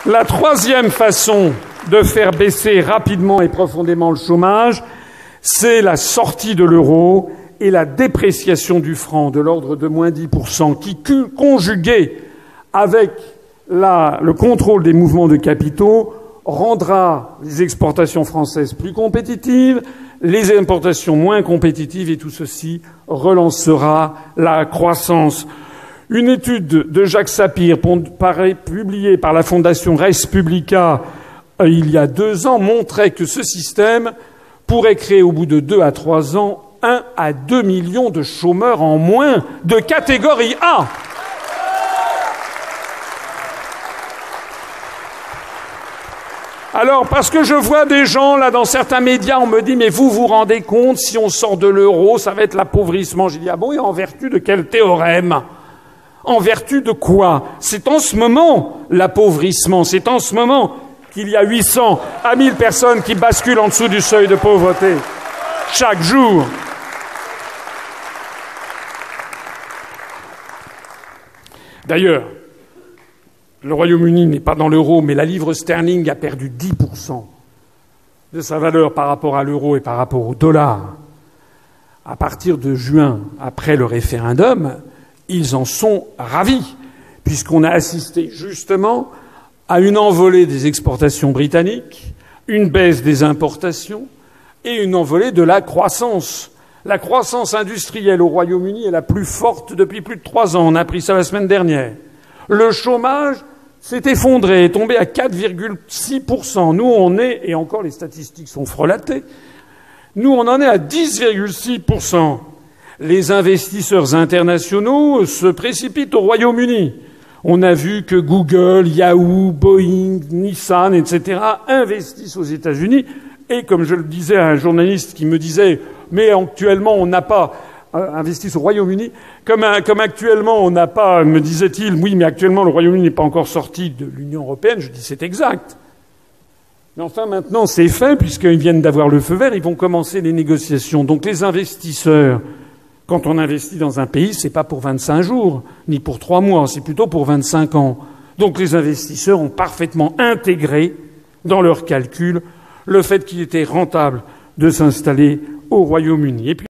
La troisième façon de faire baisser rapidement et profondément le chômage, c'est la sortie de l'euro et la dépréciation du franc de l'ordre de moins 10%, qui, conjuguée avec le contrôle des mouvements de capitaux, rendra les exportations françaises plus compétitives, les importations moins compétitives, et tout ceci relancera la croissance. Une étude de Jacques Sapir, publiée par la Fondation Res Publica il y a 2 ans, montrait que ce système pourrait créer au bout de 2 à 3 ans 1 à 2 millions de chômeurs en moins de catégorie A. Alors, parce que je vois des gens, là, dans certains médias, on me dit « Mais vous vous rendez compte, si on sort de l'euro, ça va être l'appauvrissement ?» J'ai dit « Ah bon, et en vertu de quel théorème ? En vertu de quoi ? C'est en ce moment l'appauvrissement, c'est en ce moment qu'il y a 800 à 1000 personnes qui basculent en dessous du seuil de pauvreté chaque jour. » D'ailleurs, le Royaume-Uni n'est pas dans l'euro, mais la livre sterling a perdu 10% de sa valeur par rapport à l'euro et par rapport au dollar. À partir de juin, après le référendum, ils en sont ravis, puisqu'on a assisté justement à une envolée des exportations britanniques, une baisse des importations et une envolée de la croissance. La croissance industrielle au Royaume-Uni est la plus forte depuis plus de 3 ans. On a appris ça la semaine dernière. Le chômage s'est effondré, est tombé à 4,6%. Nous, on est, et encore les statistiques sont frelatées, nous, on en est à 10,6%. Les investisseurs internationaux se précipitent au Royaume-Uni. On a vu que Google, Yahoo, Boeing, Nissan, etc. investissent aux États-Unis. Et comme je le disais à un journaliste qui me disait « Mais actuellement, on n'a pas... » investissent au Royaume-Uni. Comme actuellement, on n'a pas, me disait-il, oui, mais actuellement, le Royaume-Uni n'est pas encore sorti de l'Union européenne. Je dis, c'est exact. Mais enfin, maintenant, c'est fait, puisqu'ils viennent d'avoir le feu vert, ils vont commencer les négociations. Donc, les investisseurs, quand on investit dans un pays, c'est pas pour 25 jours, ni pour 3 mois, c'est plutôt pour 25 ans. Donc, les investisseurs ont parfaitement intégré dans leurs calculs le fait qu'il était rentable de s'installer au Royaume-Uni. Et puis,